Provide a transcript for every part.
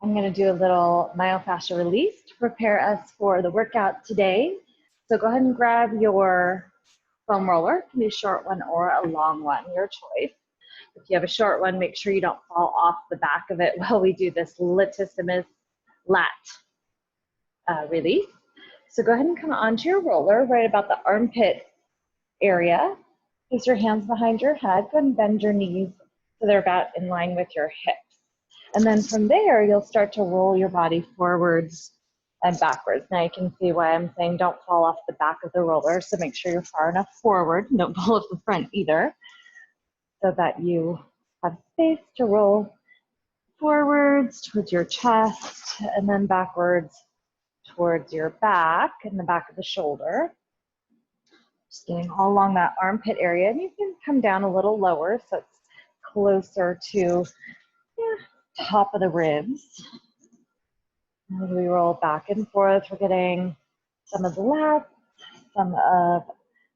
I'm going to do a little myofascial release to prepare us for the workout today. So go ahead and grab your foam roller. It can be a short one or a long one, your choice. If you have a short one, make sure you don't fall off the back of it while we do this latissimus lat release. So go ahead and come onto your roller right about the armpit area. Place your hands behind your head. Go ahead and bend your knees so they're about in line with your hips. And then from there, you'll start to roll your body forwards and backwards. Now you can see why I'm saying don't fall off the back of the roller. So make sure you're far enough forward. Don't fall off the front either, so that you have space to roll forwards towards your chest and then backwards towards your back and the back of the shoulder. Just getting all along that armpit area. And you can come down a little lower so it's closer to top of the ribs. As we roll back and forth, we're getting some of the lats, some of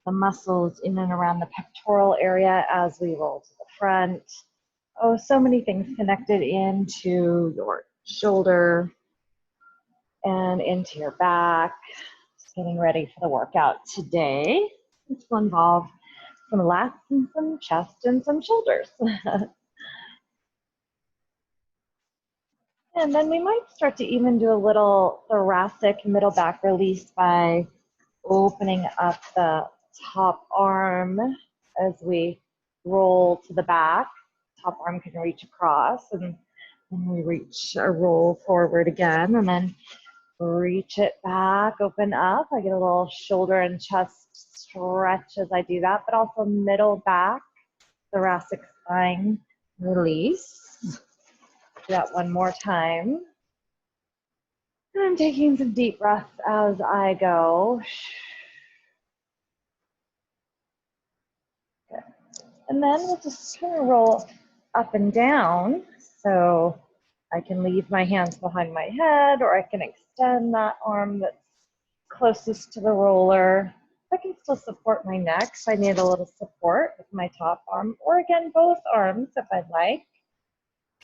the muscles in and around the pectoral area as we roll to the front. Oh, so many things connected into your shoulder and into your back. Just getting ready for the workout today. This will involve some lats and some chest and some shoulders. And then we might start to even do a little thoracic middle back release by opening up the top arm as we roll to the back. Top arm can reach across, and then we reach a roll forward again, and then reach it back, open up. I get a little shoulder and chest stretch as I do that, but also middle back, thoracic spine release. Do that one more time. And I'm taking some deep breaths as I go. Good. And then we'll just kind of roll up and down. So I can leave my hands behind my head, or I can extend that arm that's closest to the roller. I can still support my neck, so I need a little support with my top arm, or again, both arms if I'd like.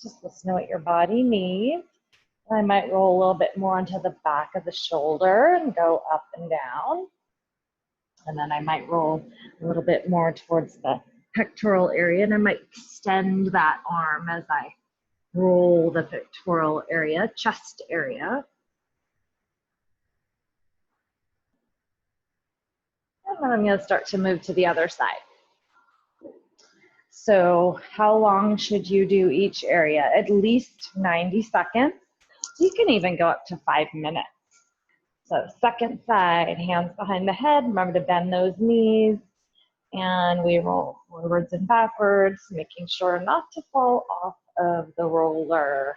Just listen to what your body needs. I might roll a little bit more onto the back of the shoulder and go up and down. And then I might roll a little bit more towards the pectoral area, and I might extend that arm as I roll the pectoral area, chest area. And then I'm going to start to move to the other side. So how long should you do each area? At least 90 seconds. You can even go up to 5 minutes. So second side, hands behind the head. Remember to bend those knees. And we roll forwards and backwards, making sure not to fall off of the roller.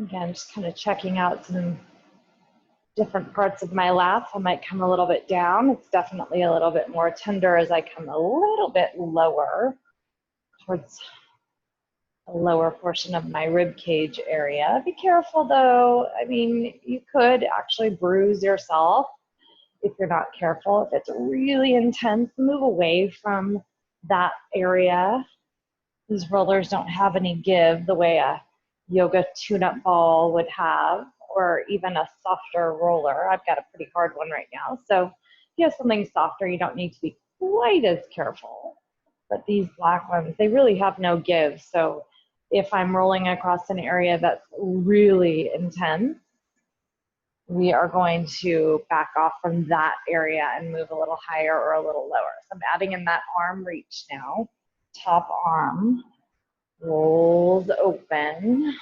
Again, just kind of checking out some different parts of my lat. I might come a little bit down. It's definitely a little bit more tender as I come a little bit lower towards the lower portion of my rib cage area. Be careful though. I mean, you could actually bruise yourself if you're not careful. If it's really intense, move away from that area. These rollers don't have any give the way a yoga tune-up ball would have, or even a softer roller. I've got a pretty hard one right now. So if you have something softer, you don't need to be quite as careful. But these black ones, they really have no give. So if I'm rolling across an area that's really intense, we are going to back off from that area and move a little higher or a little lower. So I'm adding in that arm reach now. Top arm rolls open.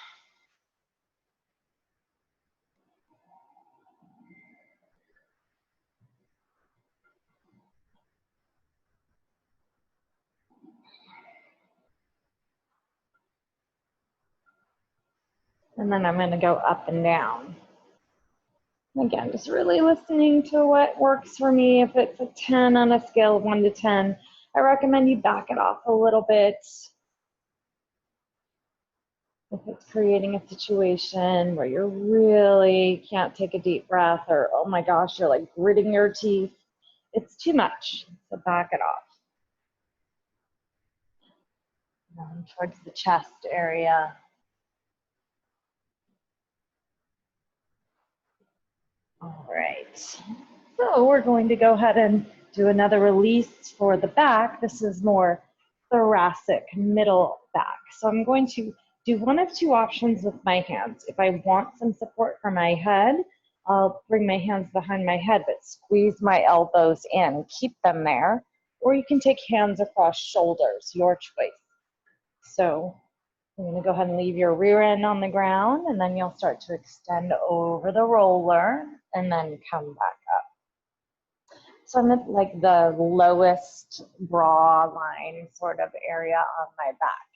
And then I'm going to go up and down. Again, just really listening to what works for me. If it's a 10 on a scale of 1 to 10, I recommend you back it off a little bit. If it's creating a situation where you really can't take a deep breath, or oh my gosh, you're like gritting your teeth, it's too much. So back it off. Down towards the chest area. All right. So we're going to go ahead and do another release for the back. This is more thoracic, middle back. So I'm going to do one of two options with my hands. If I want some support for my head, I'll bring my hands behind my head, but squeeze my elbows in, keep them there. Or you can take hands across shoulders, your choice. So I'm going to go ahead and leave your rear end on the ground, and then you'll start to extend over the roller and then come back up. So I'm at like the lowest bra line sort of area on my back.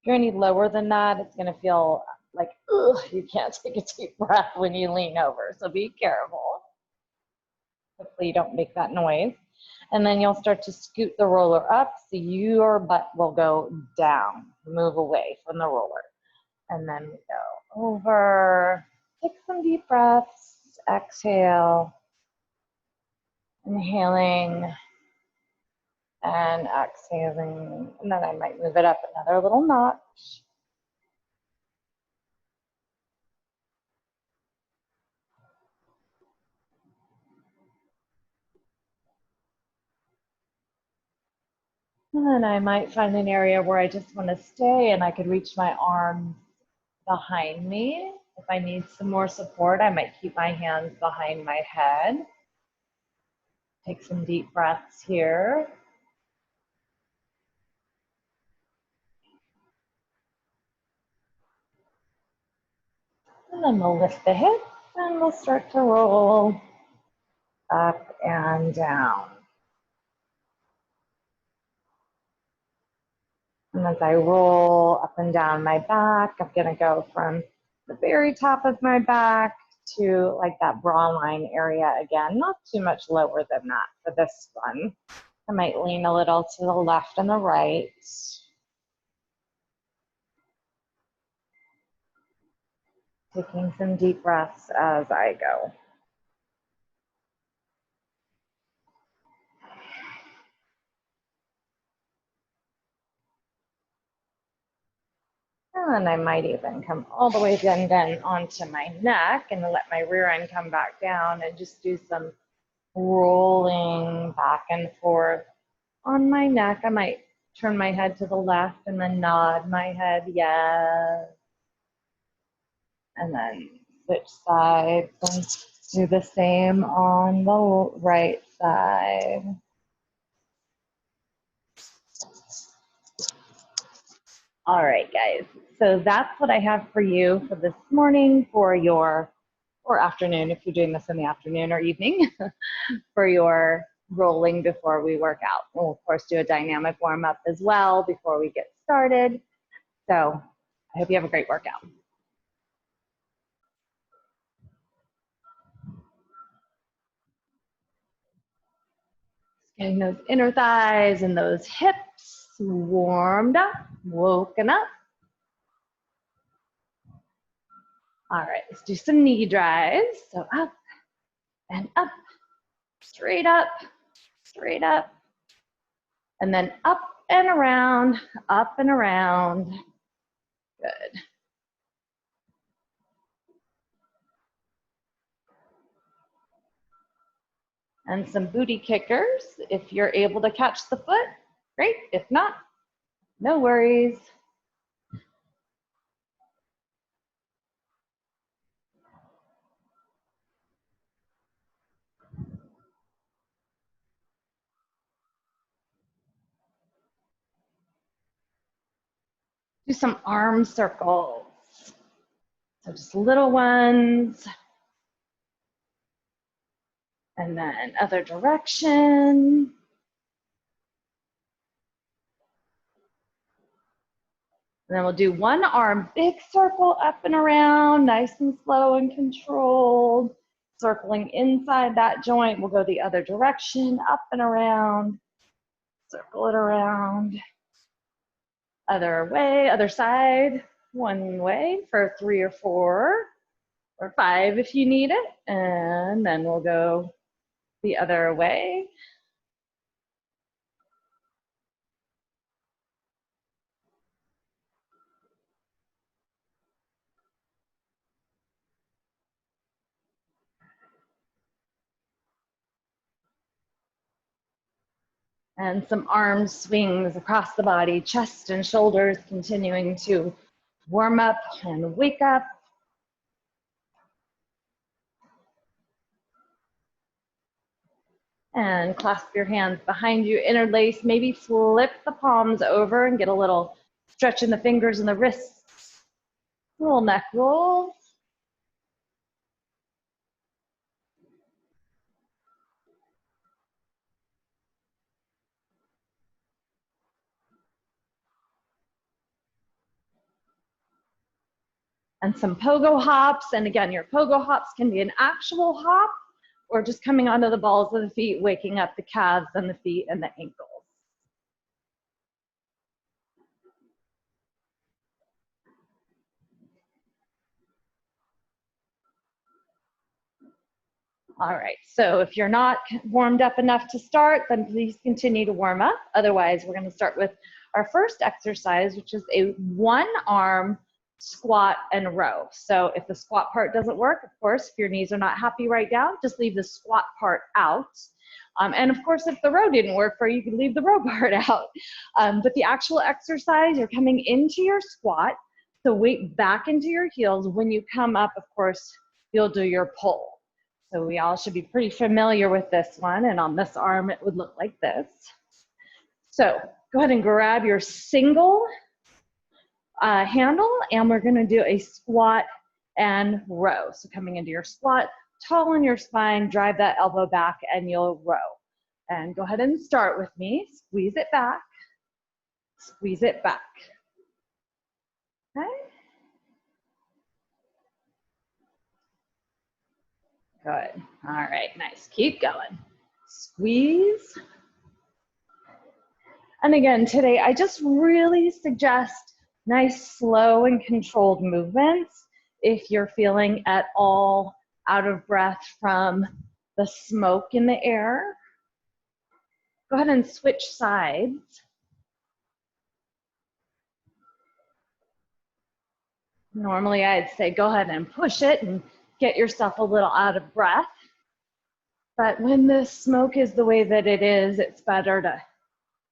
If you're any lower than that, it's going to feel like, ugh, you can't take a deep breath when you lean over. So be careful. Hopefully you don't make that noise. And then you'll start to scoot the roller up so your butt will go down, move away from the roller. And then we go over, take some deep breaths, exhale, inhaling and exhaling. And then I might move it up another little notch. And then I might find an area where I just want to stay and I could reach my arms behind me. If I need some more support, I might keep my hands behind my head. Take some deep breaths here. And then we'll lift the hips and we'll start to roll up and down. And as I roll up and down my back, I'm going to go from the very top of my back to like that bra line area again, not too much lower than that for this one. I might lean a little to the left and the right. Taking some deep breaths as I go. And I might even come all the way down onto my neck and let my rear end come back down and just do some rolling back and forth on my neck. I might turn my head to the left and then nod my head yes. And then switch sides and do the same on the right side. All right, guys. So that's what I have for you for this morning for your, or afternoon if you're doing this in the afternoon or evening, for your rolling before we work out. We'll of course do a dynamic warm up as well before we get started. So I hope you have a great workout. Getting those inner thighs and those hips warmed up, woken up. All right, let's do some knee drives. So up and up, straight up, straight up, and then up and around, up and around. Good. And some booty kickers. If you're able to catch the foot, great. If not, no worries. Do some arm circles. So just little ones. And then other direction. And then we'll do one arm, big circle up and around, nice and slow and controlled. Circling inside that joint, we'll go the other direction, up and around. Circle it around. Other way, other side. one way for 3 or 4 or 5 if you need it, and then we'll go the other way. And some arm swings across the body, chest and shoulders continuing to warm up and wake up. And clasp your hands behind you, interlace, maybe flip the palms over and get a little stretch in the fingers and the wrists. Little neck rolls. And some pogo hops. And again, your pogo hops can be an actual hop or just coming onto the balls of the feet, waking up the calves and the feet and the ankles. All right, so if you're not warmed up enough to start, then please continue to warm up. Otherwise, we're going to start with our first exercise, which is a one-arm squat and row. So if the squat part doesn't work, of course, if your knees are not happy right now, just leave the squat part out. And of course, if the row didn't work for you, you can leave the row part out. But the actual exercise, you're coming into your squat, so weight back into your heels. When you come up, of course, you'll do your pull. So we all should be pretty familiar with this one, and on this arm it would look like this. So go ahead and grab your single handle, and we're gonna do a squat and row. So coming into your squat, tall in your spine, drive that elbow back, and you'll row. And go ahead and start with me. Squeeze it back, squeeze it back. Okay? Good. All right, nice. Keep going. Squeeze. And again, today, I just really suggest nice, slow, and controlled movements if you're feeling at all out of breath from the smoke in the air. Go ahead and switch sides. Normally, I'd say go ahead and push it and get yourself a little out of breath. But when the smoke is the way that it is, it's better to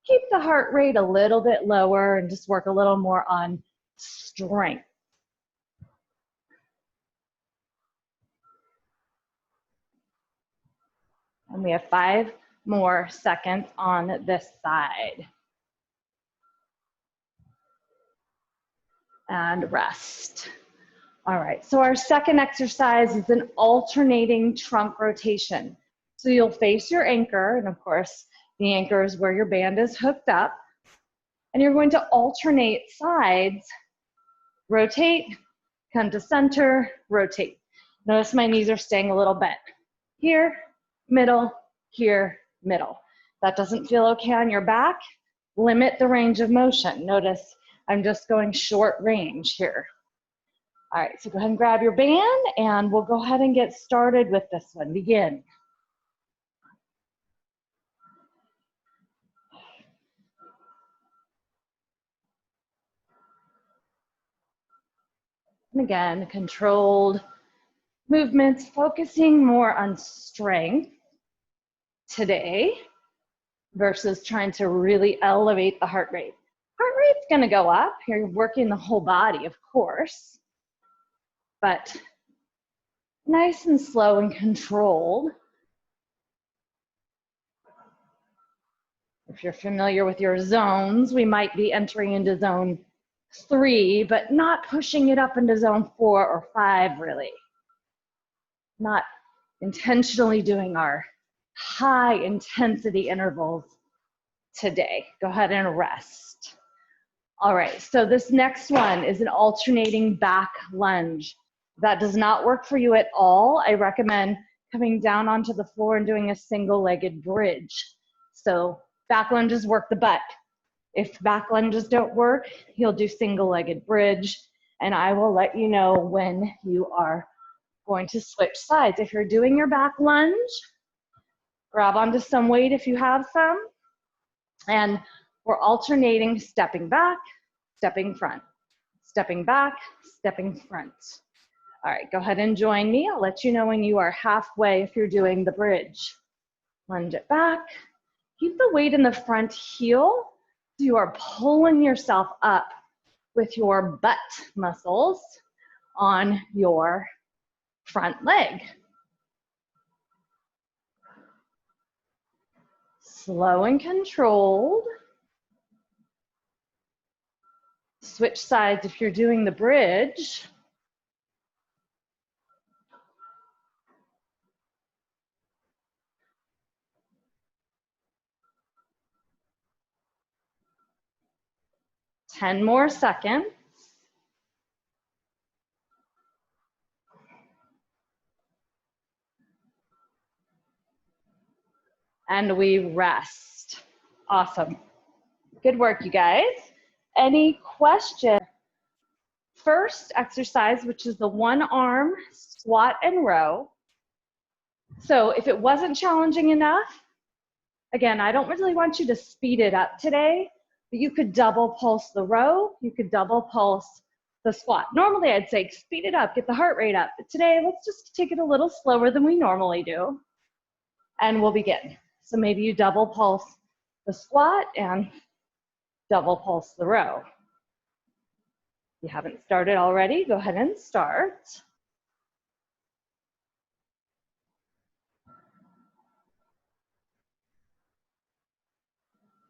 keep the heart rate a little bit lower and just work a little more on strength. And we have 5 more seconds on this side. And rest. All right, so our second exercise is an alternating trunk rotation. So you'll face your anchor, and of course, the anchor is where your band is hooked up. And you're going to alternate sides, rotate, come to center, rotate. Notice my knees are staying a little bent. Here, middle, here, middle. That doesn't feel okay on your back. Limit the range of motion. Notice I'm just going short range here. All right, so go ahead and grab your band, and we'll go ahead and get started with this one. Begin. And again, controlled movements, focusing more on strength today versus trying to really elevate the heart rate. Heart rate's gonna go up. You're working the whole body, of course, but nice and slow and controlled. If you're familiar with your zones, we might be entering into zone 3, but not pushing it up into zone 4 or 5, really. Not intentionally doing our high intensity intervals today. Go ahead and rest. All right, so this next one is an alternating back lunge. If that does not work for you at all, I recommend coming down onto the floor and doing a single-legged bridge. So back lunges work the butt. If back lunges don't work, you'll do single-legged bridge. And I will let you know when you are going to switch sides. If you're doing your back lunge, grab onto some weight if you have some. And we're alternating stepping back, stepping front, stepping back, stepping front. All right, go ahead and join me. I'll let you know when you are halfway if you're doing the bridge. Lunge it back. Keep the weight in the front heel. So you are pulling yourself up with your butt muscles on your front leg. Slow and controlled. Switch sides if you're doing the bridge. Ten more seconds. And we rest. Awesome. Good work, you guys. Any questions? First exercise, which is the one arm squat and row. So if it wasn't challenging enough, again, I don't really want you to speed it up today, but you could double pulse the row, you could double pulse the squat. Normally I'd say speed it up, get the heart rate up, but today let's just take it a little slower than we normally do, and we'll begin. So maybe you double pulse the squat and double pulse the row. If you haven't started already, go ahead and start.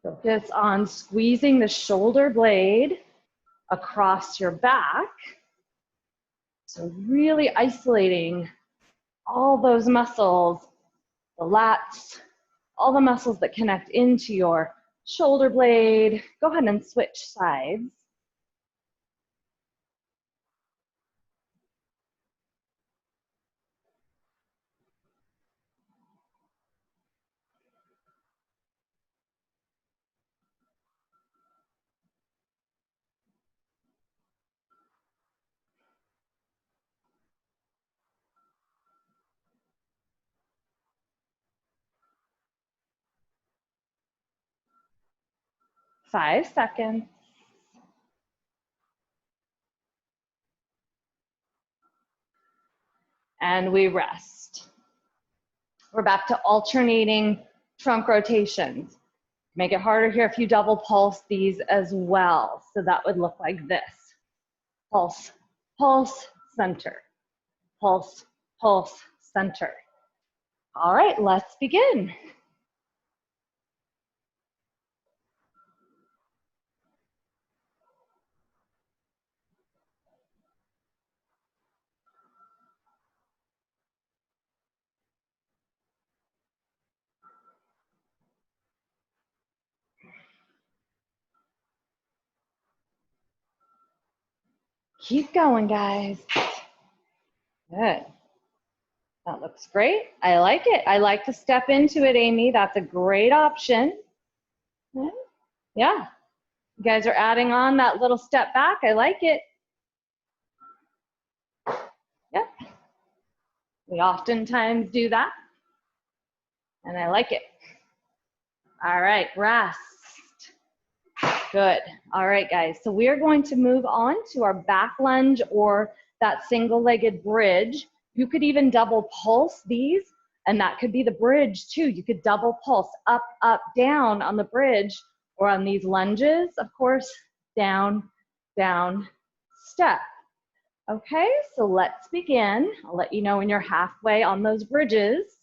Focus on squeezing the shoulder blade across your back. So really isolating all those muscles, the lats, all the muscles that connect into your shoulder blade. Go ahead and switch sides. Five seconds. And we rest. We're back to alternating trunk rotations. Make it harder here if you double pulse these as well. So that would look like this. Pulse, pulse, center. Pulse, pulse, center. All right, let's begin. Keep going, guys. Good. That looks great. I like it. I like to step into it, Amy. That's a great option. Yeah. You guys are adding on that little step back. I like it. Yep. We oftentimes do that. And I like it. All right, rest. Good. All right, guys. So we are going to move on to our back lunge or that single-legged bridge. You could even double pulse these, and that could be the bridge too. You could double pulse up, up, down on the bridge, or on these lunges, of course, down, down, step. Okay, so let's begin. I'll let you know when you're halfway on those bridges.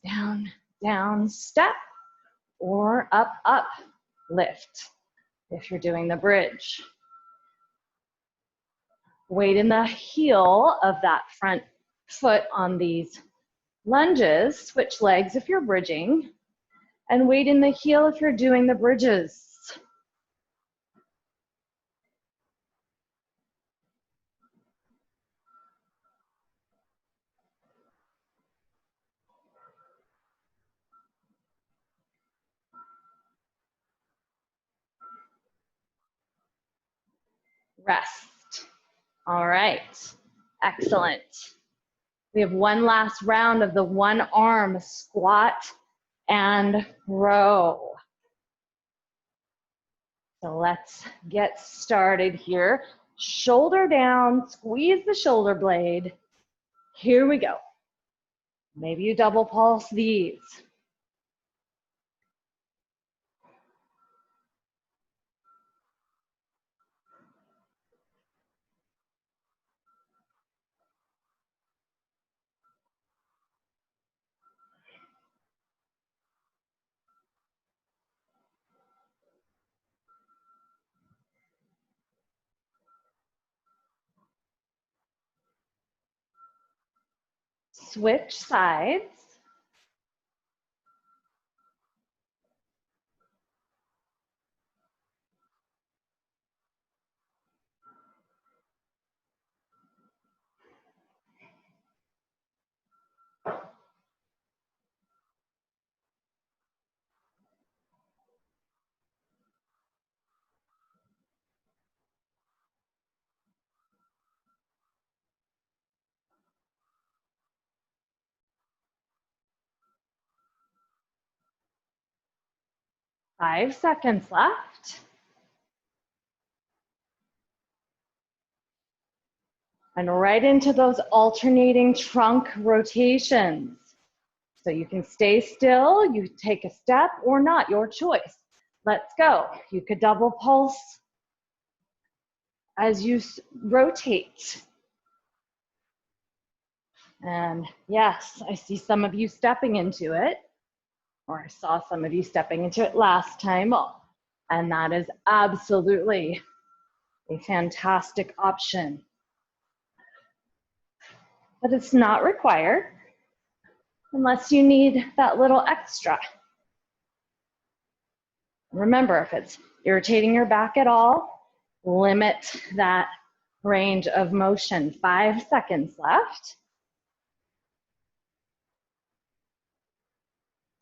Down, down, step, or up, up, lift if you're doing the bridge. Weight in the heel of that front foot on these lunges. Switch legs if you're bridging. And weight in the heel if you're doing the bridges. Rest. All right, excellent. We have one last round of the one arm squat and row. So let's get started here. Shoulder down, squeeze the shoulder blade. Here we go. Maybe you double pulse these. Switch sides. Five seconds left. And right into those alternating trunk rotations. So you can stay still, you take a step or not, your choice. Let's go. You could double pulse as you rotate. And yes, I see some of you stepping into it, or I saw some of you stepping into it last time. And that is absolutely a fantastic option. But it's not required unless you need that little extra. Remember, if it's irritating your back at all, limit that range of motion. 5 seconds left.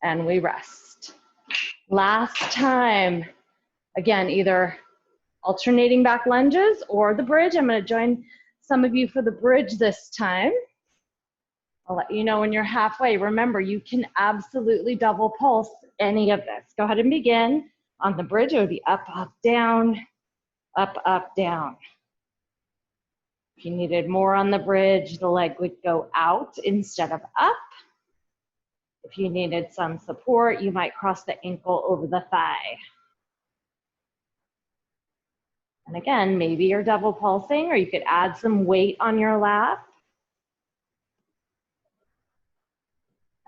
And we rest. Last time. Again, either alternating back lunges or the bridge. I'm going to join some of you for the bridge this time. I'll let you know when you're halfway. Remember, you can absolutely double pulse any of this. Go ahead and begin. On the bridge, it would be up, up, down, up, up, down. If you needed more on the bridge, the leg would go out instead of up. If you needed some support, you might cross the ankle over the thigh. And again, maybe you're double pulsing, or you could add some weight on your lap.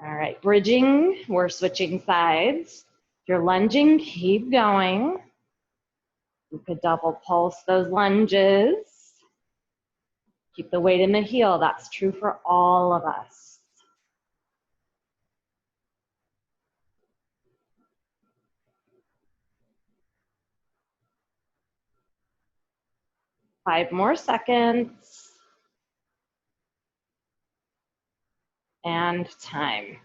All right, bridging, we're switching sides. If you're lunging, keep going. You could double pulse those lunges. Keep the weight in the heel. That's true for all of us. Five more seconds. And time.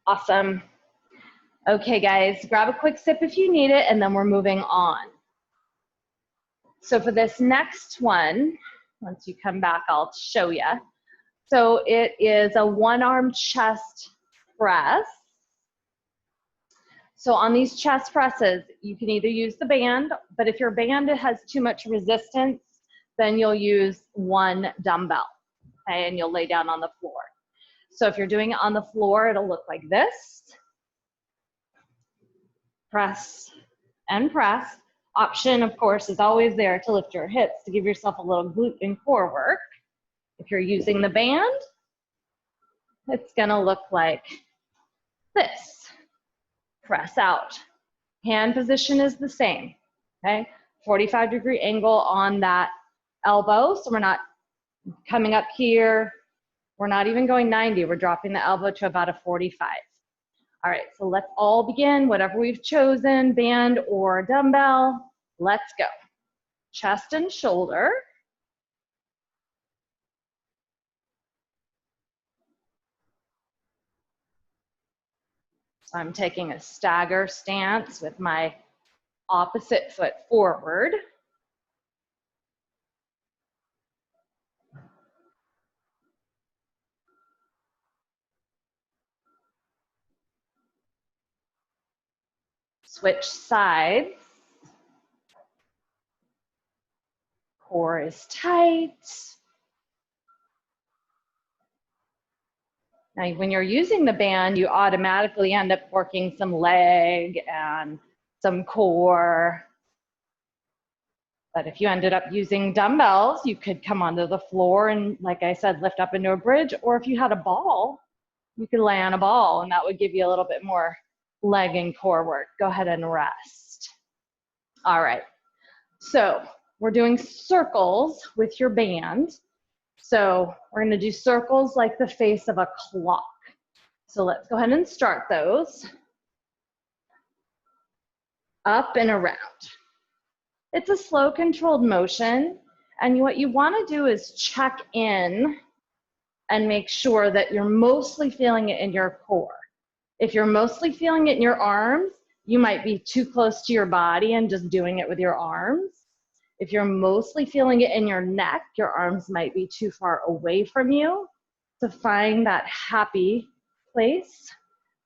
Awesome. Okay, guys, grab a quick sip if you need it, and then we're moving on. So for this next one, once you come back, I'll show you. So it is a one-arm chest press. So on these chest presses, you can either use the band, but if your band has too much resistance, then you'll use one dumbbell, okay, and you'll lay down on the floor. So if you're doing it on the floor, it'll look like this. Press and press. Option, of course, is always there to lift your hips to give yourself a little glute and core work. If you're using the band, it's gonna look like this. Press out. Hand position is the same, okay? 45-degree angle on that elbow, so we're not coming up here. We're not even going 90. We're dropping the elbow to about a 45. All right, so let's all begin. Whatever we've chosen, band or dumbbell, let's go. Chest and shoulder. So I'm taking a stagger stance with my opposite foot forward. Switch sides. Core is tight. Now, when you're using the band, you automatically end up working some leg and some core. But if you ended up using dumbbells, you could come onto the floor and, like I said, lift up into a bridge. Or if you had a ball, you could lay on a ball, and that would give you a little bit more leg and core work. Go ahead and rest. All right. So we're doing circles with your band. So we're going to do circles like the face of a clock. So let's go ahead and start those. Up and around. It's a slow, controlled motion. And what you want to do is check in and make sure that you're mostly feeling it in your core. If you're mostly feeling it in your arms, you might be too close to your body and just doing it with your arms. If you're mostly feeling it in your neck, your arms might be too far away from you. To find that happy place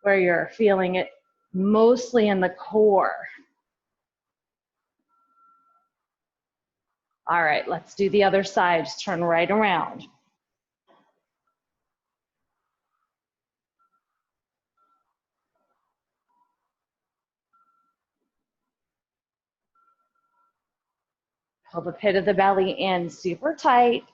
where you're feeling it mostly in the core. All right, let's do the other side. Just turn right around. Pull the pit of the belly in super tight.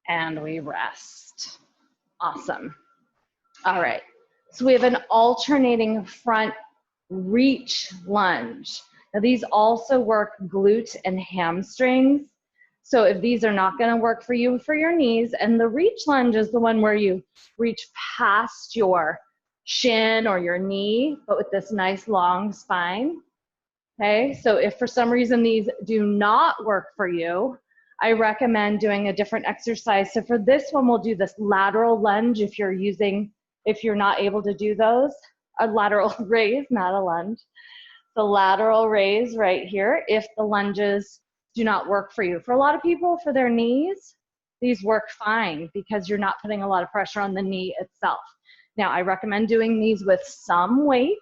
And we rest. Awesome. All right, so we have an alternating front reach lunge. Now these also work glute and hamstrings. So if these are not going to work for you for your knees, and the reach lunge is the one where you reach past your shin or your knee, but with this nice long spine. Okay, so if for some reason these do not work for you, I recommend doing a different exercise. So for this one, we'll do this lateral lunge if you're not able to do those. A lateral raise, not a lunge. The lateral raise right here if the lunges do not work for you. For a lot of people, for their knees, these work fine because you're not putting a lot of pressure on the knee itself. Now, I recommend doing these with some weight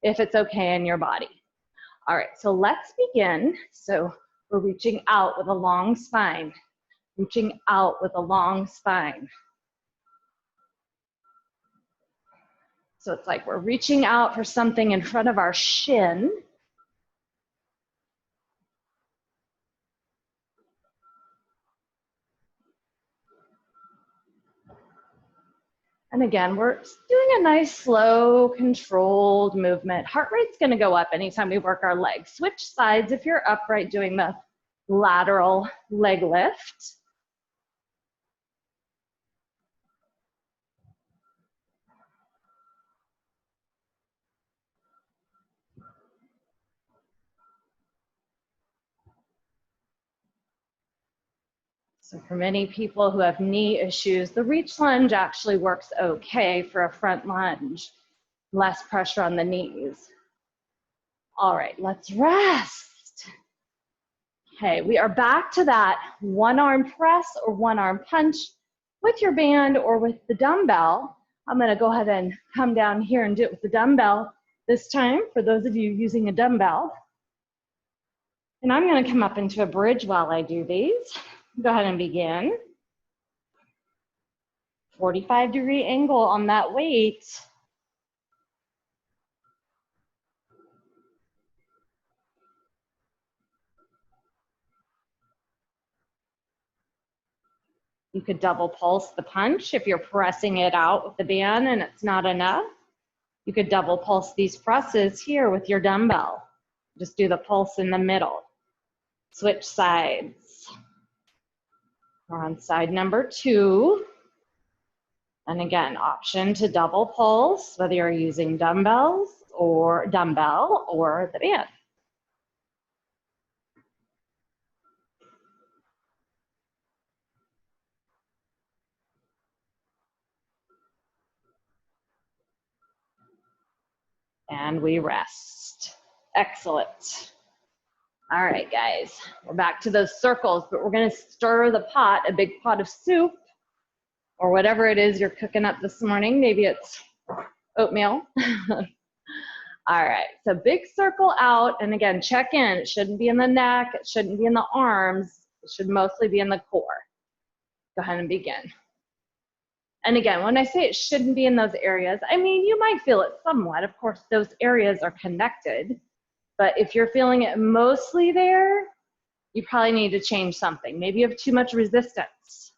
if it's okay in your body. All right, so let's begin. So we're reaching out with a long spine, reaching out with a long spine. So it's like we're reaching out for something in front of our shin. And again, we're doing a nice, slow, controlled movement. Heart rate's gonna go up anytime we work our legs. Switch sides if you're upright doing the lateral leg lift. So for many people who have knee issues, the reach lunge actually works okay for a front lunge. Less pressure on the knees. All right, let's rest. Okay, we are back to that one arm press or one arm punch with your band or with the dumbbell. I'm gonna go ahead and come down here and do it with the dumbbell this time for those of you using a dumbbell. And I'm gonna come up into a bridge while I do these. Go ahead and begin. 45-degree angle on that weight. You could double pulse the punch if you're pressing it out with the band and it's not enough. You could double pulse these presses here with your dumbbell. Just do the pulse in the middle. Switch sides. We're on side number 2. And again, option to double pulse, whether you're using dumbbell or the band. And we rest. Excellent. All right, guys, we're back to those circles, but we're gonna stir the pot, a big pot of soup, or whatever it is you're cooking up this morning. Maybe it's oatmeal. All right, so big circle out, and again, check in. It shouldn't be in the neck, it shouldn't be in the arms, it should mostly be in the core. Go ahead and begin. And again, when I say it shouldn't be in those areas, I mean, you might feel it somewhat. Of course, those areas are connected, but if you're feeling it mostly there, you probably need to change something. Maybe you have too much resistance.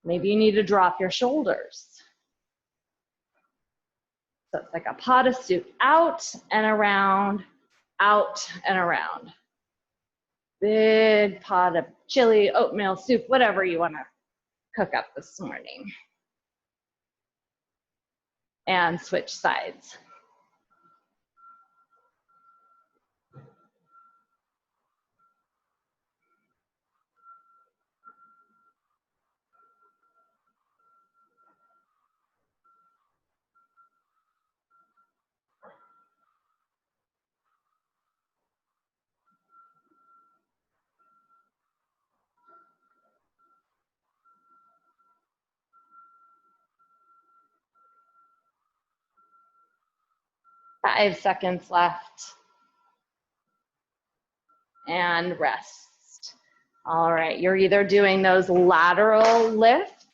Maybe you need to drop your shoulders. So it's like a pot of soup, out and around, out and around. Big pot of chili, oatmeal soup, whatever you want to cook up this morning. And switch sides. Five seconds left. And rest. All right, you're either doing those lateral lifts.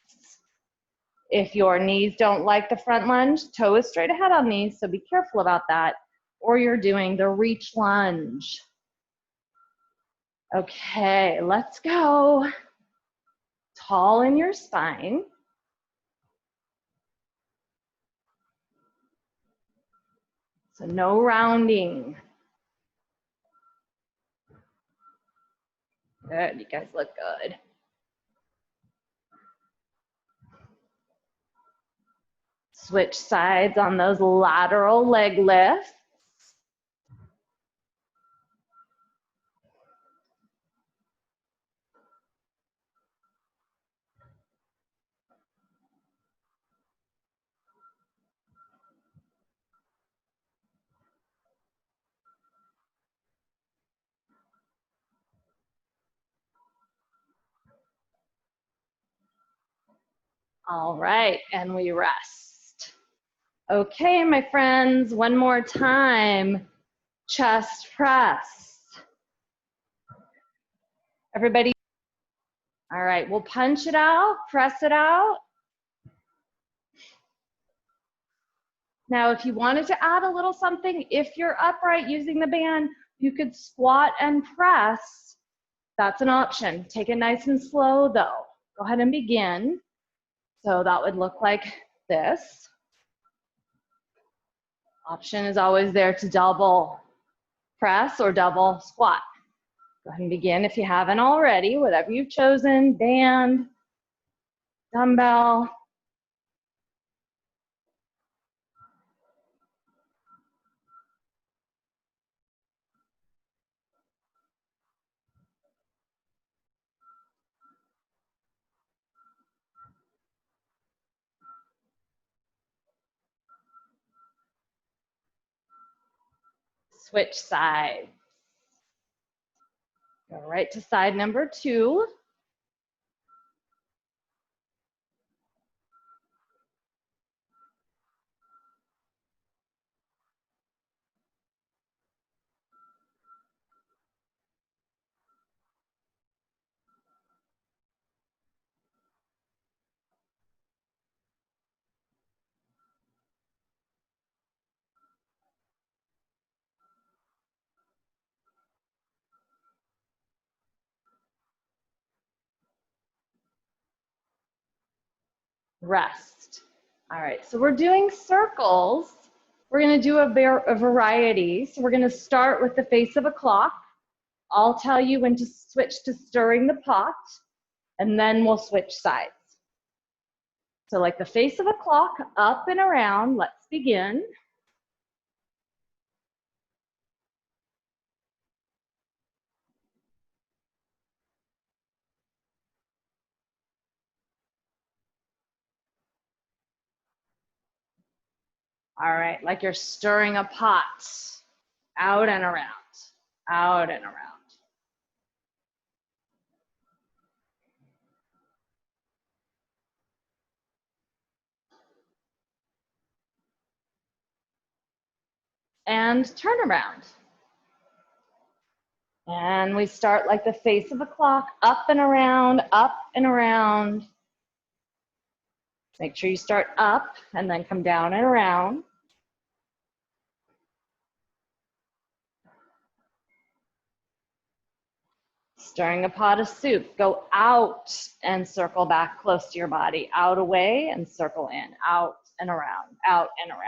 If your knees don't like the front lunge, toe is straight ahead on these, so be careful about that. Or you're doing the reach lunge. Okay, let's go. Tall in your spine. So no rounding. Good, you guys look good. Switch sides on those lateral leg lifts. All right, and we rest. Okay, my friends, one more time. Chest press. Everybody? All right, we'll punch it out, press it out. Now, if you wanted to add a little something, if you're upright using the band, you could squat and press. That's an option. Take it nice and slow, though. Go ahead and begin. So that would look like this. Option is always there to double press or double squat. Go ahead and begin if you haven't already, whatever you've chosen, band, dumbbell. Switch sides. Go right to side number 2. Rest. All right, so we're doing circles. We're going to do a variety. So we're going to start with the face of a clock. I'll tell you when to switch to stirring the pot, and then we'll switch sides. So like the face of a clock, up and around. Let's begin. All right, like you're stirring a pot, out and around, out and around. And turn around. And we start like the face of a clock, up and around, up and around. Make sure you start up and then come down and around. Stirring a pot of soup, go out and circle back close to your body, out away and circle in, out and around, out and around.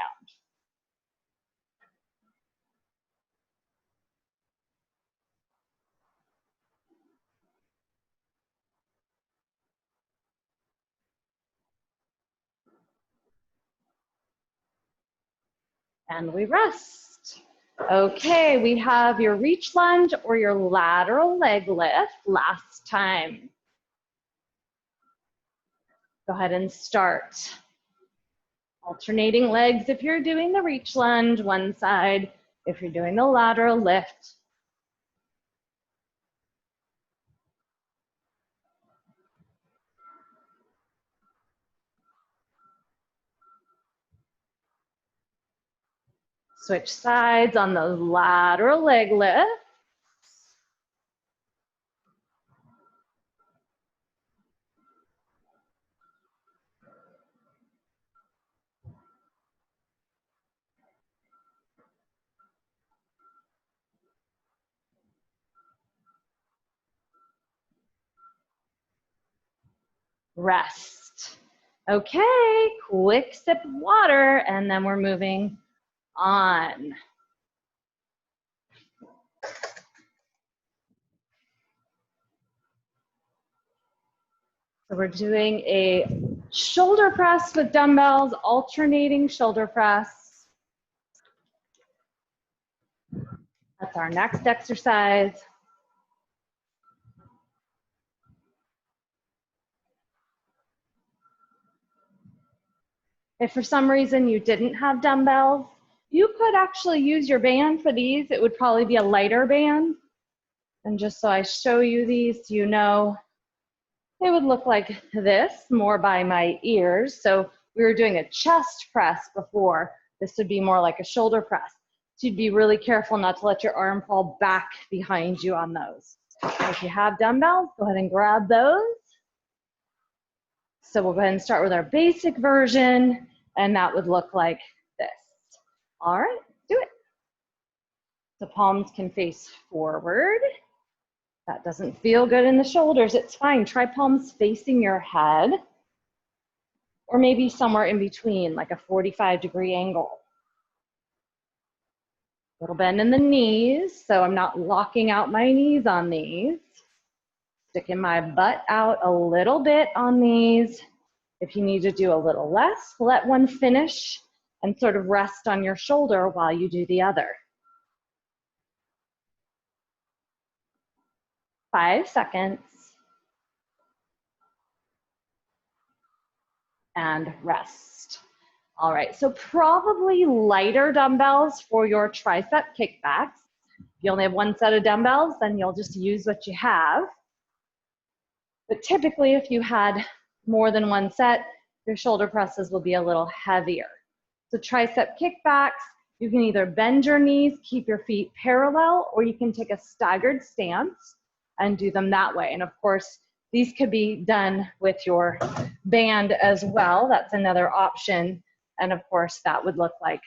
And we rest. Okay, we have your reach lunge or your lateral leg lift last time. Go ahead and start. Alternating legs if you're doing the reach lunge, one side. If you're doing the lateral lift, switch sides on the lateral leg lift. Rest. Okay, quick sip of water, and then we're moving on. So we're doing a shoulder press with dumbbells, alternating shoulder press. That's our next exercise. If for some reason you didn't have dumbbells, you could actually use your band for these. It would probably be a lighter band. And just so I show you these, you know, they would look like this, more by my ears. So we were doing a chest press before. This would be more like a shoulder press. So you'd be really careful not to let your arm fall back behind you on those. And if you have dumbbells, go ahead and grab those. So we'll go ahead and start with our basic version, and that would look like this. All right, do it. The palms can face forward. That doesn't feel good in the shoulders, it's fine. Try palms facing your head, or maybe somewhere in between, like a 45-degree angle. Little bend in the knees, so I'm not locking out my knees on these. Sticking my butt out a little bit on these. If you need to do a little less, let one finish and sort of rest on your shoulder while you do the other. 5 seconds. And rest. All right, so probably lighter dumbbells for your tricep kickbacks. If you only have one set of dumbbells, then you'll just use what you have. But typically, if you had more than one set, your shoulder presses will be a little heavier. So tricep kickbacks, you can either bend your knees, keep your feet parallel, or you can take a staggered stance and do them that way. And of course, these could be done with your band as well. That's another option. And of course, that would look like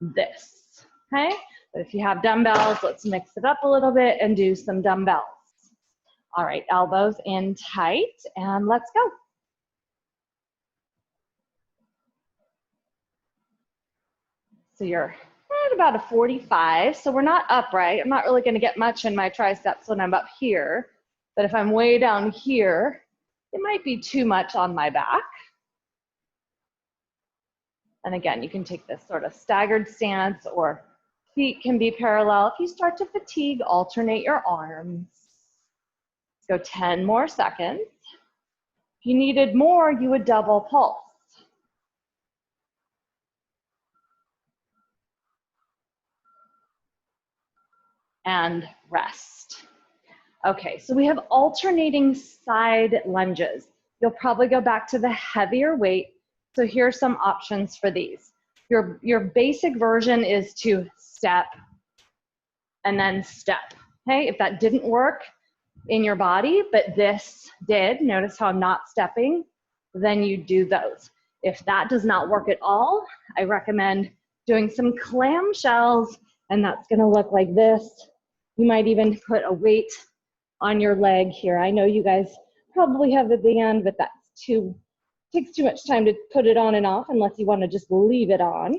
this, okay? But if you have dumbbells, let's mix it up a little bit and do some dumbbells. All right, elbows in tight, and let's go. So you're at about a 45, so we're not upright. I'm not really gonna get much in my triceps when I'm up here, but if I'm way down here, it might be too much on my back. And again, you can take this sort of staggered stance, or feet can be parallel. If you start to fatigue, alternate your arms. Let's go 10 more seconds. If you needed more, you would double pulse. and rest. Okay, so we have alternating side lunges. You'll probably go back to the heavier weight. So here are some options for these. Your basic version is to step and then step. Okay, if that didn't work in your body, but this did, notice how I'm not stepping, then you do those. If that does not work at all, I recommend doing some clamshells, and that's gonna look like this. You might even put a weight on your leg here. I know you guys probably have a band, but takes too much time to put it on and off unless you wanna just leave it on.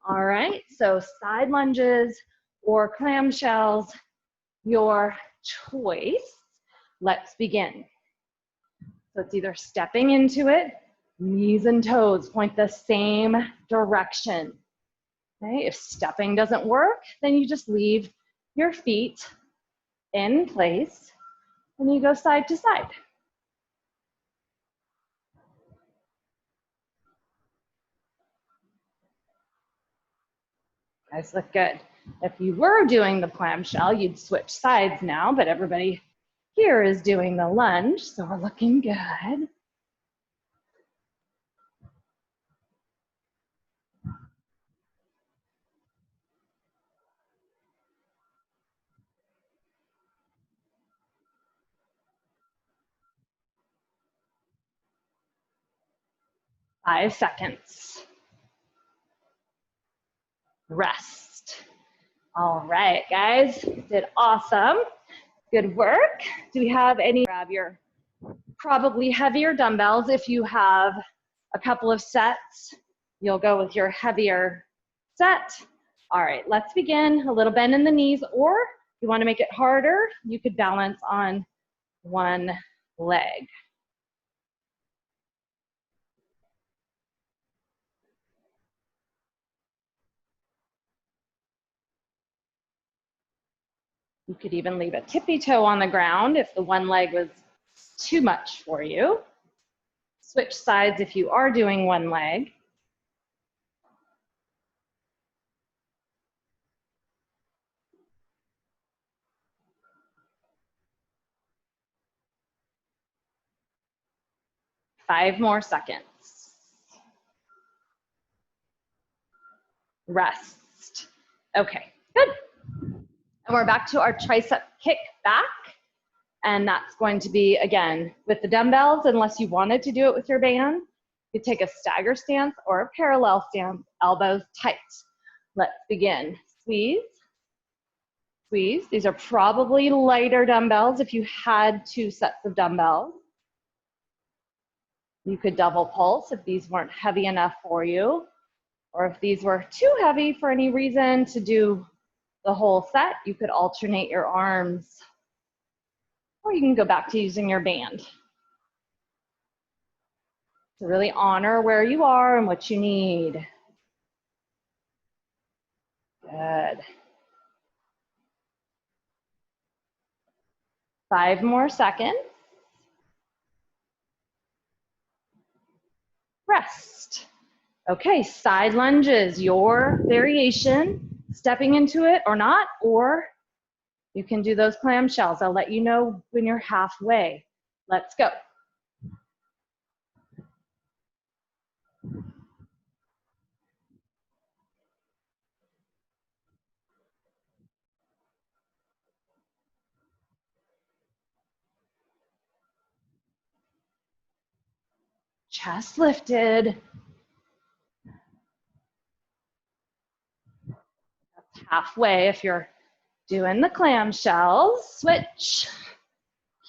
All right, so side lunges or clamshells, your choice. Let's begin. So it's either stepping into it, knees and toes point the same direction. Okay, if stepping doesn't work, then you just leave your feet in place and you go side to side. Guys, look good. If you were doing the clamshell, you'd switch sides now, but everybody here is doing the lunge, so we're looking good. Five seconds. Rest. All right, guys, did awesome. Good work. Do we have any? Grab your probably heavier dumbbells. If you have a couple of sets, you'll go with your heavier set. All right, let's begin. A little bend in the knees, or if you want to make it harder, you could balance on one leg. You could even leave a tippy toe on the ground if the one leg was too much for you. Switch sides if you are doing one leg. Five more seconds. Rest. Okay, good. And we're back to our tricep kick back. And that's going to be, again, with the dumbbells, unless you wanted to do it with your band. You take a stagger stance or a parallel stance, elbows tight. Let's begin. Squeeze, squeeze. These are probably lighter dumbbells if you had 2 sets of dumbbells. You could double pulse if these weren't heavy enough for you, or if these were too heavy for any reason to do the whole set, you could alternate your arms, or you can go back to using your band. To really honor where you are and what you need. Good. 5 more seconds. Rest. Okay, side lunges, your variation, stepping into it or not, or you can do those clamshells. I'll let you know when you're halfway. Let's go. Chest lifted. That's halfway if you're doing the clamshells. Switch.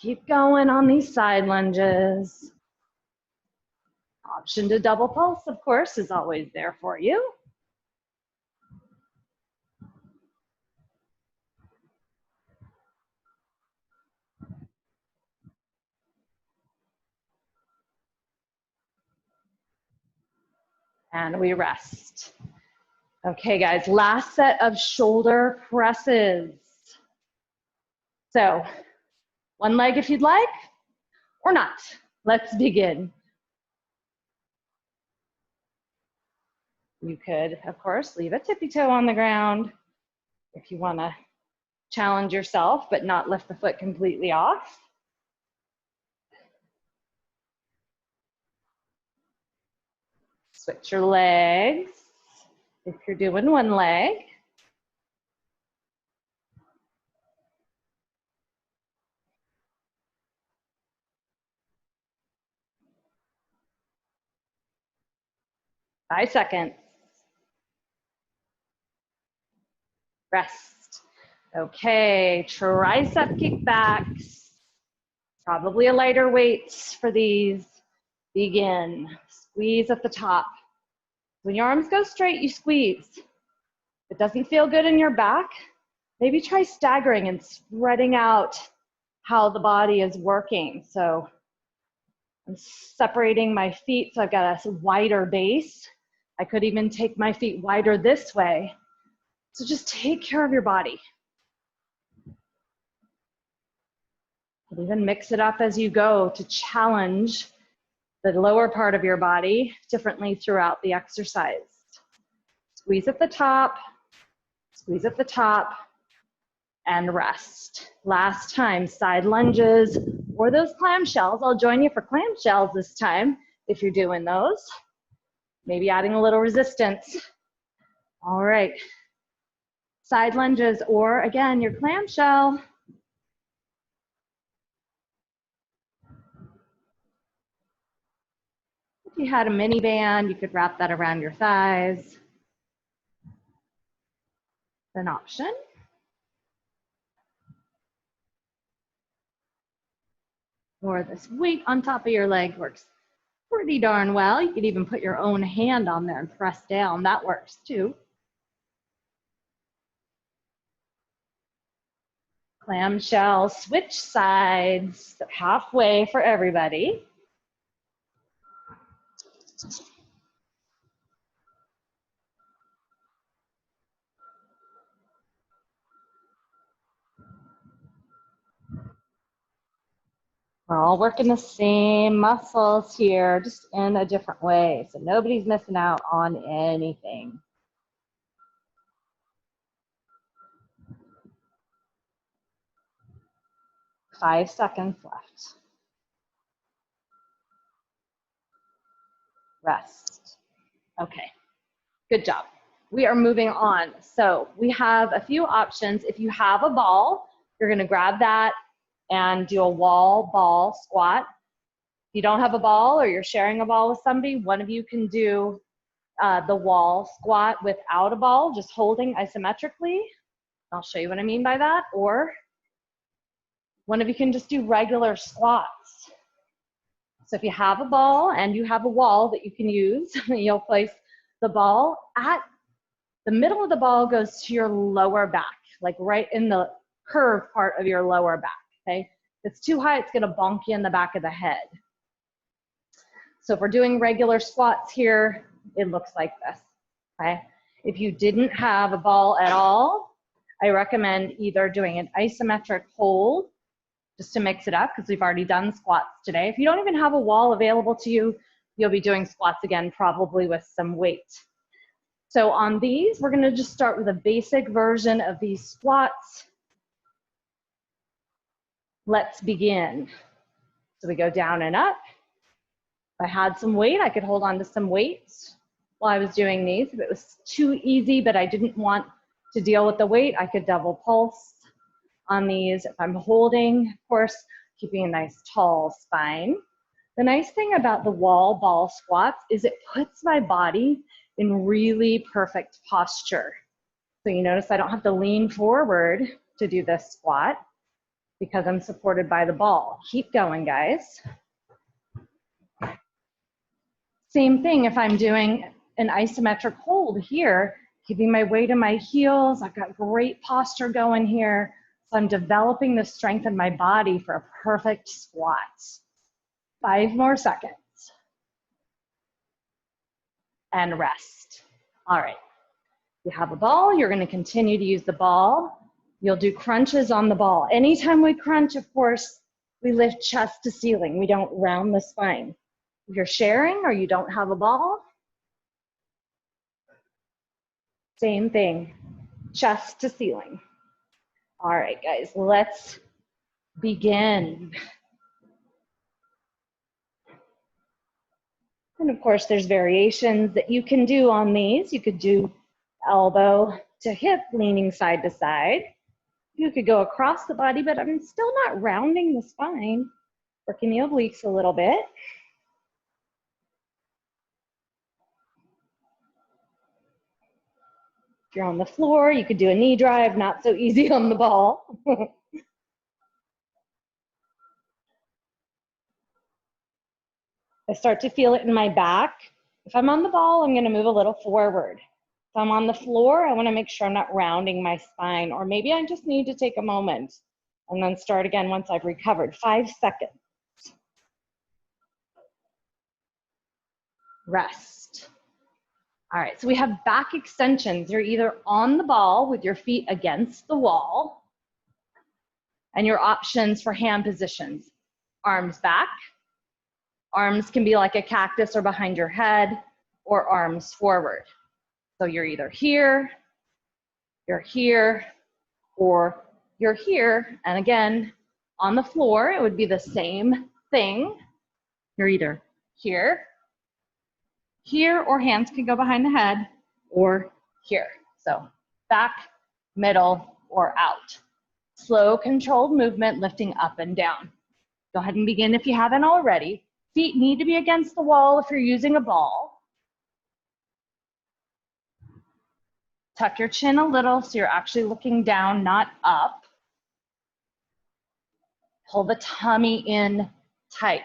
Keep going on these side lunges. Option to double pulse, of course, is always there for you. And we rest. Okay, guys, last set of shoulder presses. So, one leg if you'd like, or not. Let's begin. You could, of course, leave a tippy toe on the ground if you want to challenge yourself, but not lift the foot completely off. Switch your legs if you're doing one leg. Five seconds. Rest. Okay, tricep kickbacks. Probably a lighter weight for these. Begin. Squeeze at the top. When your arms go straight, you squeeze. If it doesn't feel good in your back, maybe try staggering and spreading out how the body is working. So I'm separating my feet so I've got a wider base. I could even take my feet wider this way. So just take care of your body. And even mix it up as you go to challenge the lower part of your body differently throughout the exercise. Squeeze at the top, and rest. Last time, side lunges or those clamshells. I'll join you for clamshells this time if you're doing those. Maybe adding a little resistance. All right. Side lunges or, again, your clamshell. If you had a mini band, you could wrap that around your thighs. An option. Or this weight on top of your leg works pretty darn well. You could even put your own hand on there and press down. That works too. Clamshell, switch sides, halfway for everybody. We're all working the same muscles here, just in a different way. So nobody's missing out on anything. Five seconds left. Rest. Okay, good job. We are moving on. So we have a few options. If you have a ball, you're gonna grab that and do a wall ball squat. If you don't have a ball or you're sharing a ball with somebody, one of you can do the wall squat without a ball, just holding isometrically. I'll show you what I mean by that. Or one of you can just do regular squats. So if you have a ball and you have a wall that you can use, you'll place the ball at the middle of the ball goes to your lower back, like right in the curved part of your lower back, okay? If it's too high, it's gonna bonk you in the back of the head. So if we're doing regular squats here, it looks like this, okay? If you didn't have a ball at all, I recommend either doing an isometric hold, just to mix it up, because we've already done squats today. If you don't even have a wall available to you, you'll be doing squats again, probably with some weight. So on these, we're gonna just start with a basic version of these squats. Let's begin. So we go down and up. If I had some weight, I could hold on to some weights while I was doing these. If it was too easy, but I didn't want to deal with the weight, I could double pulse on these. If I'm holding, of course, keeping a nice tall spine. The nice thing about the wall ball squats is it puts my body in really perfect posture. So you notice I don't have to lean forward to do this squat because I'm supported by the ball. Keep going, guys. Same thing if I'm doing an isometric hold here, keeping my weight in my heels. I've got great posture going here. So I'm developing the strength in my body for a perfect squat. 5 more seconds. And rest. All right. You have a ball, you're gonna continue to use the ball. You'll do crunches on the ball. Anytime we crunch, of course, we lift chest to ceiling. We don't round the spine. If you're sharing or you don't have a ball, same thing, chest to ceiling. All right, guys, let's begin. And of course, there's variations that you can do on these. You could do elbow to hip, leaning side to side. You could go across the body, but I'm still not rounding the spine. Working the obliques a little bit. If you're on the floor, you could do a knee drive, not so easy on the ball. I start to feel it in my back. If I'm on the ball, I'm going to move a little forward. If I'm on the floor, I want to make sure I'm not rounding my spine, or maybe I just need to take a moment and then start again once I've recovered. 5 seconds. Rest. All right, so we have back extensions. You're either on the ball with your feet against the wall, and your options for hand positions. Arms back. Arms can be like a cactus or behind your head, or arms forward. So you're either here, or you're here. And again, on the floor, it would be the same thing. You're either here, or hands can go behind the head, or here. So back, middle, or out. Slow, controlled movement, lifting up and down. Go ahead and begin if you haven't already. Feet need to be against the wall if you're using a ball. Tuck your chin a little so you're actually looking down, not up. Pull the tummy in tight.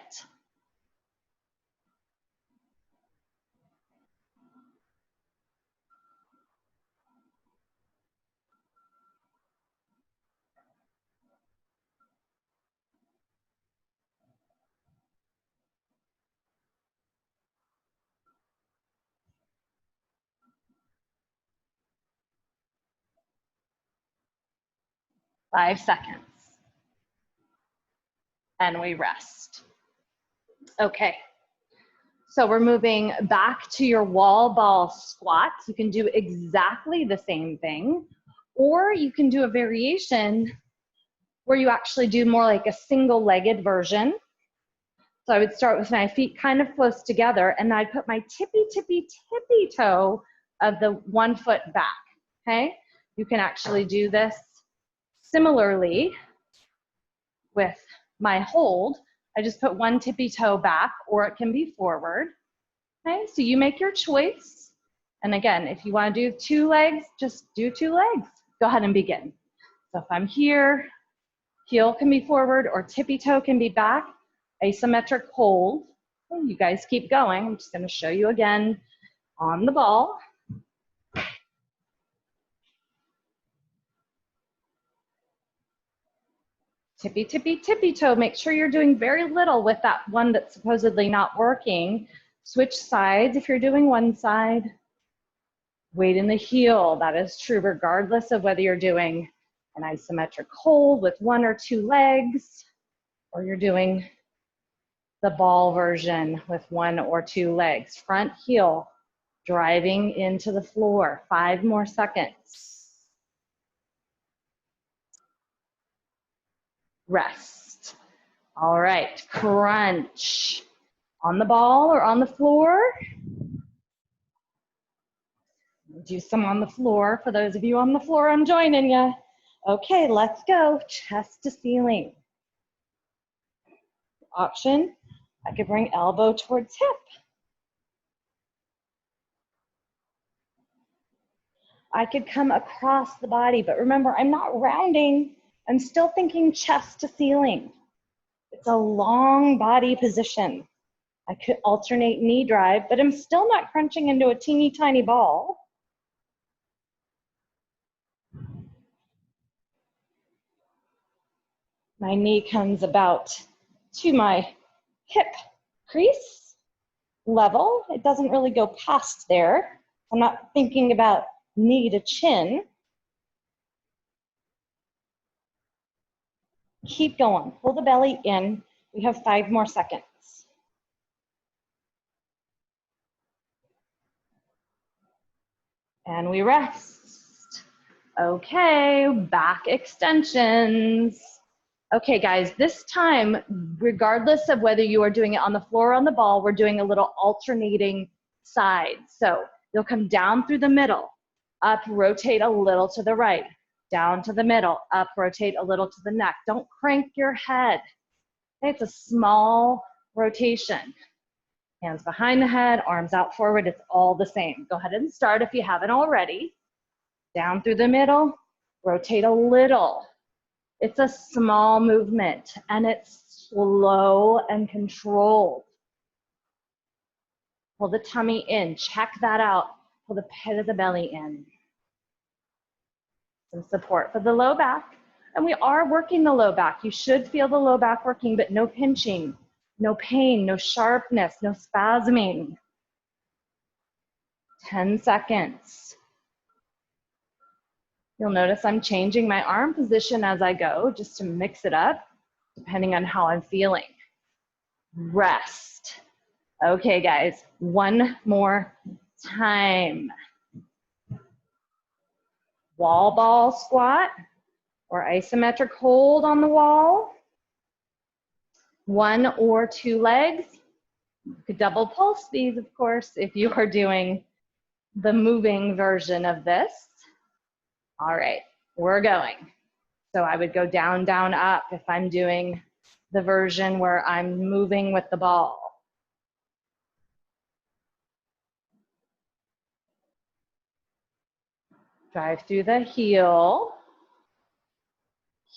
Five seconds. And we rest. Okay. So we're moving back to your wall ball squat. You can do exactly the same thing, or you can do a variation where you actually do more like a single-legged version. So I would start with my feet kind of close together, and I'd put my tippy toe of the 1 foot back, okay? You can actually do this similarly with my hold. I just put one tippy toe back, or it can be forward. Okay, so you make your choice. And again, if you want to do 2 legs, just do 2 legs. Go ahead and begin. So if I'm here, heel can be forward or tippy toe can be back. Asymmetric hold. You guys keep going. I'm just going to show you again on the ball. Tippy toe. Make sure you're doing very little with that one that's supposedly not working. Switch sides if you're doing one side. Weight in the heel. That is true regardless of whether you're doing an isometric hold with 1 or 2 legs, or you're doing the ball version with 1 or 2 legs. Front heel driving into the floor. 5 more seconds. Rest. All right, crunch. On the ball or on the floor? Do some on the floor. For those of you on the floor, I'm joining you. Okay, let's go. Chest to ceiling. Option, I could bring elbow towards hip. I could come across the body, but remember, I'm not rounding. I'm still thinking chest to ceiling. It's a long body position. I could alternate knee drive, but I'm still not crunching into a teeny tiny ball. My knee comes about to my hip crease level. It doesn't really go past there. I'm not thinking about knee to chin. Keep going. Pull the belly in. We have 5 more seconds. And we rest. Okay, back extensions. Okay, guys, this time, regardless of whether you are doing it on the floor or on the ball, we're doing a little alternating sides. So you'll come down through the middle, up, rotate a little to the right, down to the middle, up, rotate a little to the neck. Don't crank your head. Okay, it's a small rotation. Hands behind the head, arms out forward, it's all the same. Go ahead and start if you haven't already. Down through the middle, rotate a little. It's a small movement and it's slow and controlled. Pull the tummy in, check that out. Pull the pit of the belly in. Some support for the low back. And we are working the low back. You should feel the low back working, but no pinching, no pain, no sharpness, no spasming. 10 seconds. You'll notice I'm changing my arm position as I go, just to mix it up, depending on how I'm feeling. Rest. Okay, guys, one more time. Wall ball squat or isometric hold on the wall. One or two legs. You could double pulse these, of course, if you are doing the moving version of this. All right, we're going. So I would go down, down, up if I'm doing the version where I'm moving with the ball. Drive through the heel.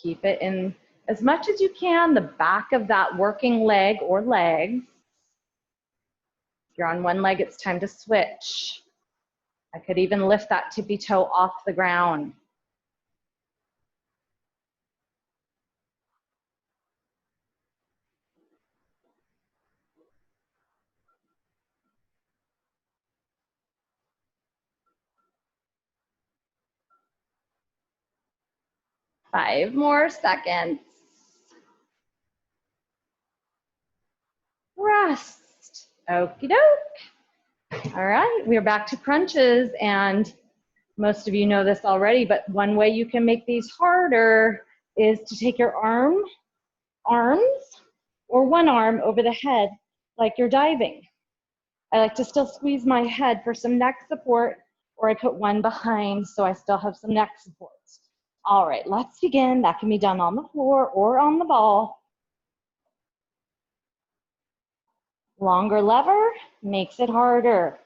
Keep it in as much as you can, the back of that working leg or legs. If you're on one leg, it's time to switch. I could even lift that tippy toe off the ground. Five more seconds. Rest. Okie doke. All right, we're back to crunches, and most of you know this already, but one way you can make these harder is to take your arms, or one arm over the head like you're diving. I like to still squeeze my head for some neck support, or I put one behind so I still have some neck support. All right, let's begin. That can be done on the floor or on the ball. Longer lever makes it harder.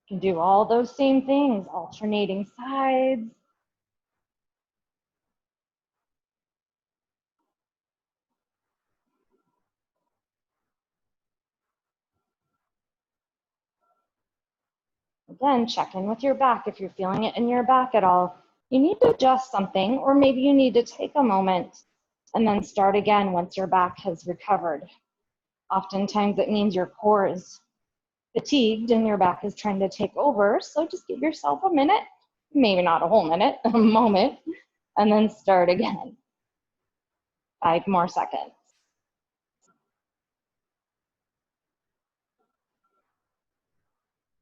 You can do all those same things, alternating sides. Again, check in with your back if you're feeling it in your back at all. You need to adjust something, or maybe you need to take a moment and then start again once your back has recovered. Oftentimes it means your core is fatigued and your back is trying to take over, so just give yourself a minute, maybe not a whole minute, a moment, and then start again. 5 more seconds.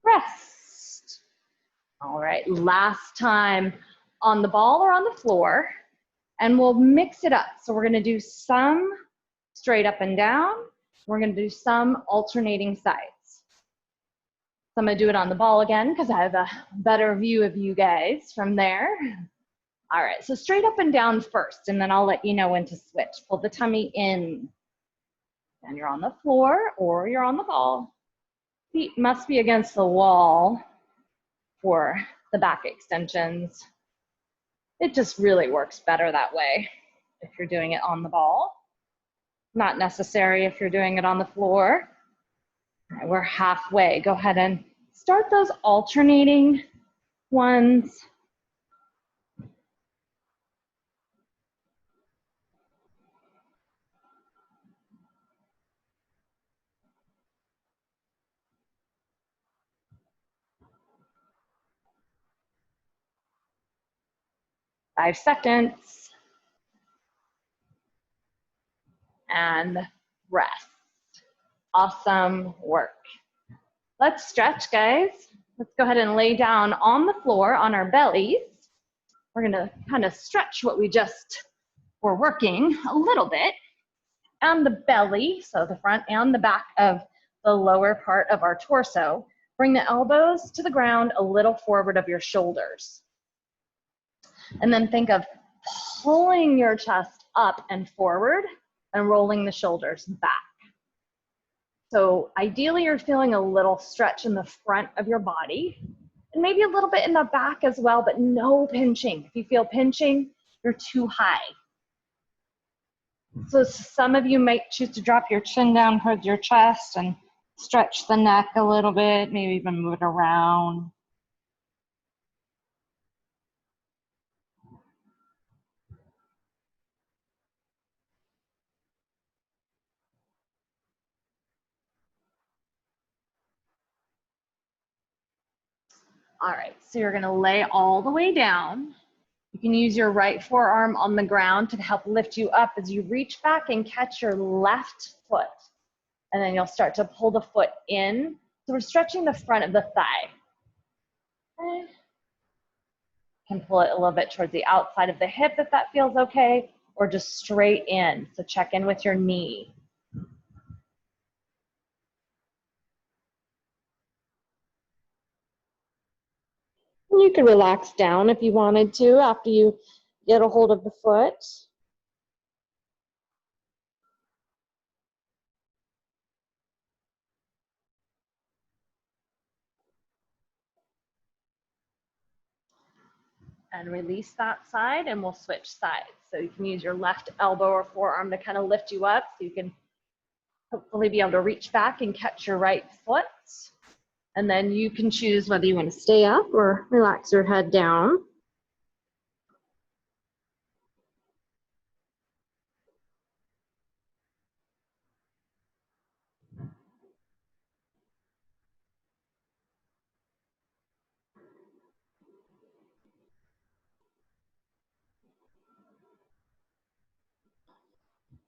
Rest. All right, last time on the ball or on the floor, and we'll mix it up. So we're gonna do some straight up and down. We're gonna do some alternating sides. So I'm gonna do it on the ball again because I have a better view of you guys from there. All right, so straight up and down first, and then I'll let you know when to switch. Pull the tummy in. And you're on the floor or you're on the ball. Feet must be against the wall for the back extensions. It just really works better that way if you're doing it on the ball. Not necessary if you're doing it on the floor. All right, we're halfway. Go ahead and start those alternating ones. Five seconds. And rest. Awesome work. Let's stretch, guys. Let's go ahead and lay down on the floor on our bellies. We're gonna kind of stretch what we just were working a little bit. And the belly, so the front and the back of the lower part of our torso. Bring the elbows to the ground a little forward of your shoulders. And then think of pulling your chest up and forward and rolling the shoulders back. So ideally you're feeling a little stretch in the front of your body and maybe a little bit in the back as well, but no pinching. If you feel pinching, you're too high. So some of you might choose to drop your chin down towards your chest and stretch the neck a little bit, maybe even move it around. All right, so you're gonna lay all the way down. You can use your right forearm on the ground to help lift you up as you reach back and catch your left foot. And then you'll start to pull the foot in. So we're stretching the front of the thigh. Okay. You can pull it a little bit towards the outside of the hip if that feels okay, or just straight in. So check in with your knee. You could relax down if you wanted to after you get a hold of the foot. And release that side and we'll switch sides. So you can use your left elbow or forearm to kind of lift you up so you can hopefully be able to reach back and catch your right foot. And then you can choose whether you want to stay up or relax your head down.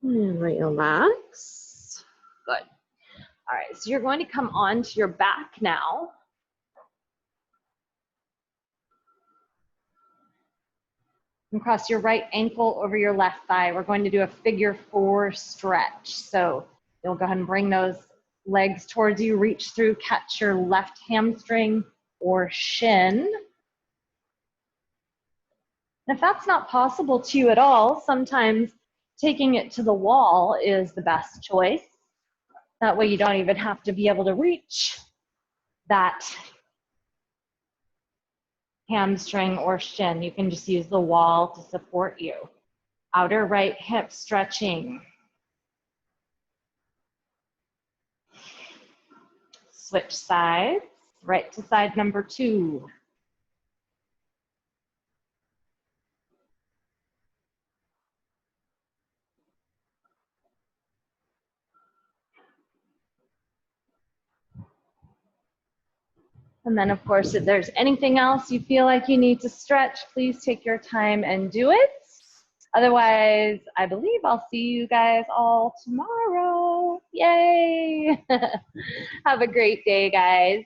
And relax. Good. All right, so you're going to come onto your back now. And cross your right ankle over your left thigh. We're going to do a figure 4 stretch. So you'll go ahead and bring those legs towards you, reach through, catch your left hamstring or shin. And if that's not possible to you at all, sometimes taking it to the wall is the best choice. That way you don't even have to be able to reach that hamstring or shin. You can just use the wall to support you. Outer right hip stretching. Switch sides, right to side number 2. And then of course, if there's anything else you feel like you need to stretch, please take your time and do it. Otherwise, I believe I'll see you guys all tomorrow. Yay! Have a great day, guys.